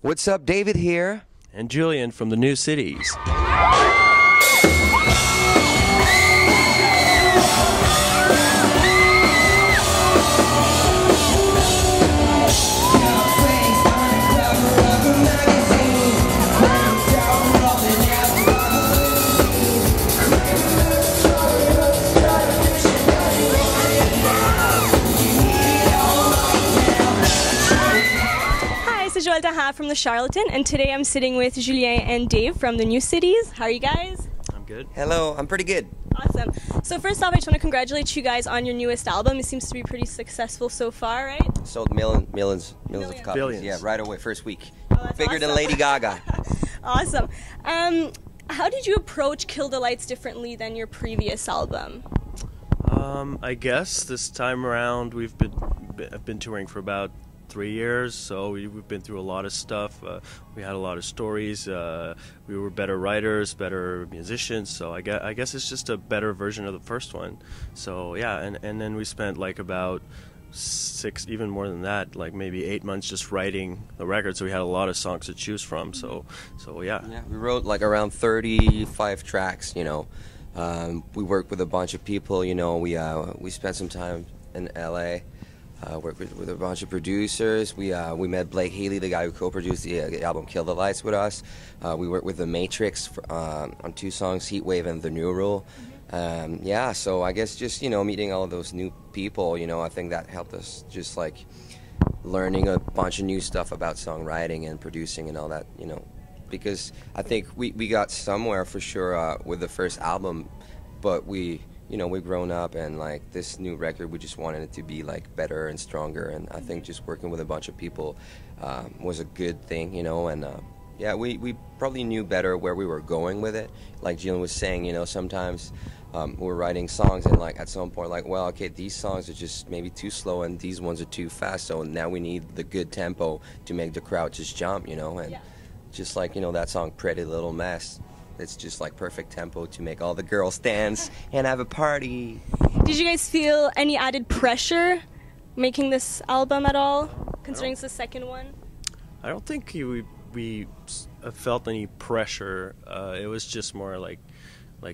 What's up, David here? And Julien from the New Cities. From the Charlatan, and today I'm sitting with Julien and Dave from the New Cities. How are you guys? I'm good. Hello, I'm pretty good. Awesome. So first off, I just want to congratulate you guys on your newest album. It seems to be pretty successful so far, right? Sold millions of copies. Billions. Yeah, right away, first week. Oh, that's Bigger than awesome. Lady Gaga. Awesome. How did you approach Kill the Lights differently than your previous album? I guess this time around I've been touring for about 3 years, so we've been through a lot of stuff. We had a lot of stories. We were better writers, better musicians, so I guess it's just a better version of the first one. So yeah, and then we spent like about 6, even more than that, like maybe 8 months just writing the record, so we had a lot of songs to choose from. So yeah. Yeah, we wrote like around 35 tracks, we worked with a bunch of people, we spent some time in LA. Worked with a bunch of producers. We met Blake Healy, the guy who co-produced the album Kill the Lights with us. We worked with The Matrix on 2 songs, Heat Wave and The New Rule. Yeah, so I guess just, meeting all of those new people, I think that helped us just like learning a bunch of new stuff about songwriting and producing and all that, because I think we got somewhere for sure with the first album, but we've grown up, and like this new record, we just wanted it to be like better and stronger. And I think just working with a bunch of people was a good thing, and yeah, we probably knew better where we were going with it. Like Julien was saying, sometimes we're writing songs, and like at some point, like, well, okay, these songs are just maybe too slow, and these ones are too fast. So now we need the good tempo to make the crowd just jump, and just like that song "Pretty Little Mess." It's just like perfect tempo to make all the girls dance and have a party. Did you guys feel any added pressure making this album at all, considering it's the second one? I don't think we felt any pressure. It was just more like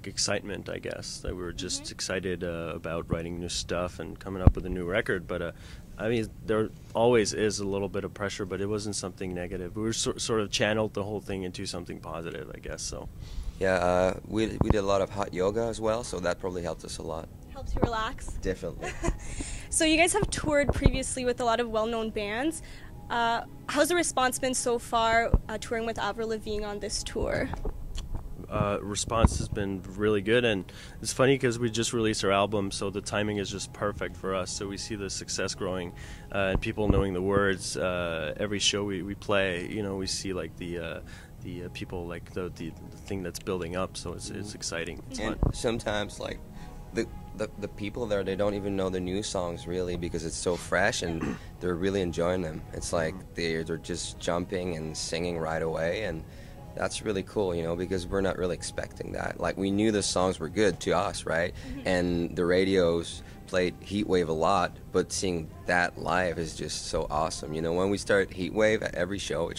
excitement, I guess. That we were just excited about writing new stuff and coming up with a new record. But I mean, there always is a little bit of pressure, but it wasn't something negative. We were sort of channeled the whole thing into something positive, I guess. So. Yeah, we did a lot of hot yoga as well, so that probably helped us a lot. Helps you relax? Definitely. So you guys have toured previously with a lot of well-known bands. How's the response been so far touring with Avril Lavigne on this tour? Response has been really good, and it's funny because we just released our album, so the timing is just perfect for us. So we see the success growing and people knowing the words. Every show we play, we see like the people, like the thing that's building up, so it's exciting. It's and fun. Sometimes like the people there, they don't even know the new songs really, because it's so fresh and they're really enjoying them. It's like they're just jumping and singing right away, and that's really cool, because we're not really expecting that. Like, we knew the songs were good to us, right? And the radios played Heat Wave a lot, but seeing that live is just so awesome. When we start Heat Wave at every show,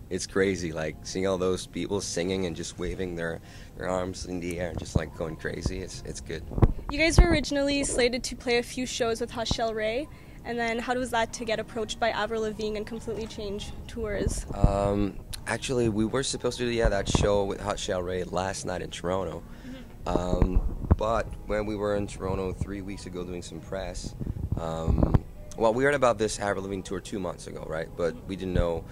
it's crazy. Like, seeing all those people singing and just waving their arms in the air and just like going crazy, it's good. You guys were originally slated to play a few shows with Hachelle Ray, and then how was that to get approached by Avril Lavigne and completely change tours? Actually, we were supposed to do that show with Hachelle Ray last night in Toronto. But when we were in Toronto 3 weeks ago doing some press, well, we heard about this Avril Lavigne tour 2 months ago, right? But we didn't know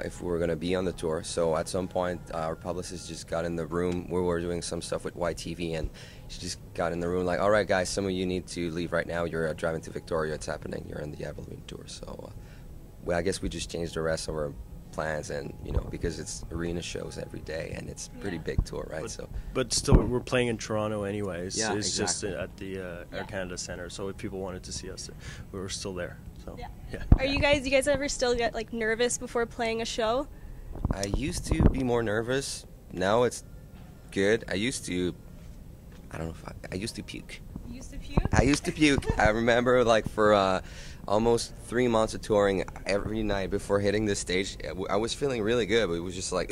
if we were going to be on the tour. So at some point, our publicist just got in the room. We were doing some stuff with YTV, and she just got in the room like, all right, guys, some of you need to leave right now. You're driving to Victoria. It's happening. You're on the Avril Lavigne tour. So well, I guess we just changed the rest of our plans, and because it's arena shows every day, and it's a pretty big tour, right? But still, we're playing in Toronto anyways. Yeah, it's exactly. just at the Air Canada Centre, so if people wanted to see us, we were still there. So yeah. Are you guys ever still get like nervous before playing a show? I used to be more nervous. Now it's good. I used to puke. You used to puke? I used to puke. I remember like for almost 3 months of touring every night before hitting this stage. I was feeling really good, but it was just like,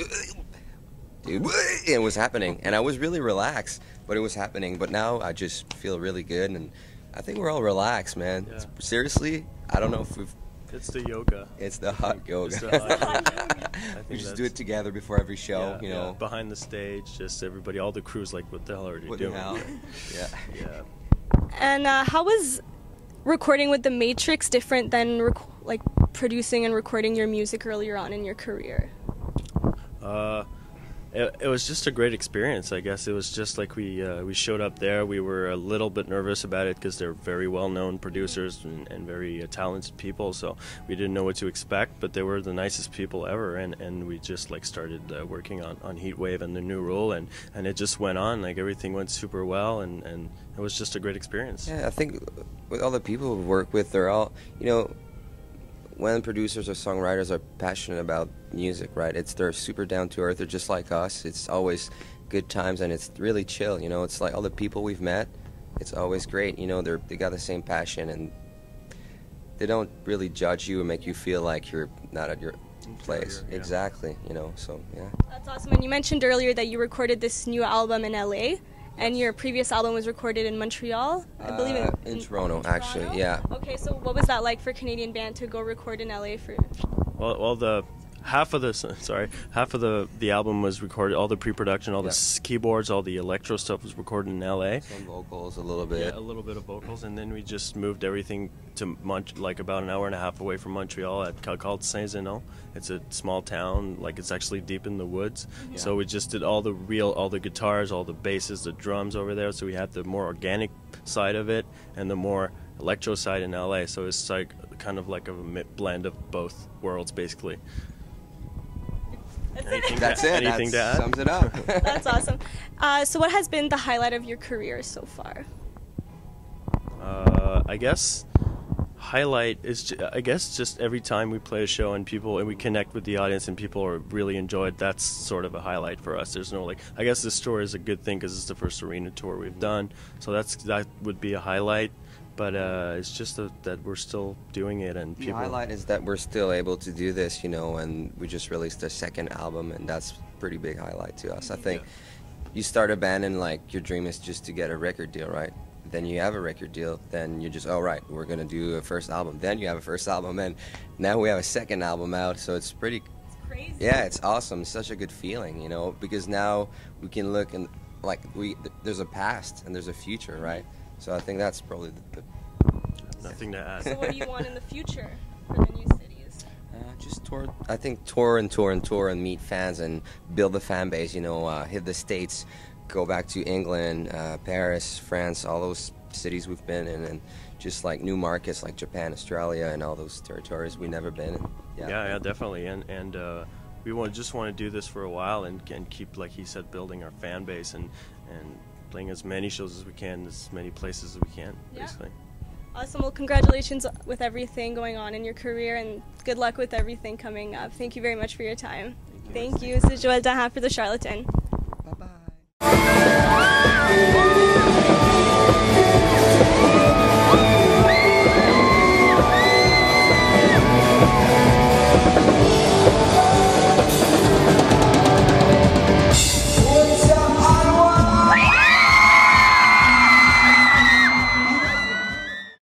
dude, it was happening, and I was really relaxed, but it was happening. But now I just feel really good, and I think we're all relaxed, man. Yeah. Seriously, I don't know if we've. It's the yoga. It's the hot yoga. It's the hot yoga. I We think just do it together before every show, yeah, you know. behind the stage, just everybody, all the crew's like, what the hell are you What the doing? hell? Yeah. Yeah. And how was recording with the Matrix different than like producing and recording your music earlier on in your career? It was just a great experience, I guess. It was just like we showed up there. We were a little bit nervous about it because they're very well-known producers and very talented people, so we didn't know what to expect, but they were the nicest people ever, and we just like started working on Heatwave and the new rule, and it just went on. Like everything went super well, and it was just a great experience. Yeah, I think with all the people we work with, they're all, you know, when producers or songwriters are passionate about music, right? They're super down to earth. They're just like us. It's always good times, and it's really chill. You know, it's like all the people we've met. It's always great. You know, they got the same passion, and they don't really judge you and make you feel like you're not at your place. Yeah. Exactly. You know, so yeah. That's awesome. And you mentioned earlier that you recorded this new album in LA. And your previous album was recorded in Montreal, I believe. In Toronto, actually, yeah. Okay, so what was that like for a Canadian band to go record in LA for? Well, the half of the album was recorded. All the pre-production, all the keyboards, all the electro stuff was recorded in L.A. Some vocals, a little bit. Yeah, a little bit of vocals, and then we just moved everything to like about an hour and a half away from Montreal called Saint-Zénon. It's a small town, like it's actually deep in the woods. Yeah. So we just did all the guitars, all the basses, the drums over there. So we had the more organic side of it and the more electro side in LA. So it's like kind of like a blend of both worlds, basically. That's it. Anything to add? Sums it up. That's awesome. So what has been the highlight of your career so far? I guess highlight is just every time we play a show and we connect with the audience and people are really enjoy it. That's sort of a highlight for us. There's no I guess this tour is a good thing because it's the first arena tour we've done, so that would be a highlight. But it's just that we're still doing it, and people. The highlight is that we're still able to do this, you know, and we just released a second album, and that's a pretty big highlight to us. I think you start a band and like your dream is just to get a record deal, right? Then you have a record deal, then you're just, oh right, we're gonna do a first album. Then you have a first album, and now we have a second album out, so it's pretty. It's crazy. Yeah, it's awesome. It's such a good feeling, you know, because now we can look and like there's a past and there's a future, right? So I think that's probably the Nothing to add. So what do you want in the future for the new cities? just tour. I think tour and meet fans and build the fan base. You know, hit the States, go back to England, Paris, France, all those cities we've been in, and just like new markets like Japan, Australia, and all those territories we've never been in. Yeah, definitely, and we just want to do this for a while and keep, like he said, building our fan base and playing as many shows as we can, as many places as we can, basically. Awesome. Well, congratulations with everything going on in your career, and good luck with everything coming up. Thank you very much for your time. Thank you. This is Joelle Dahan for The Charlatan. Bye-bye.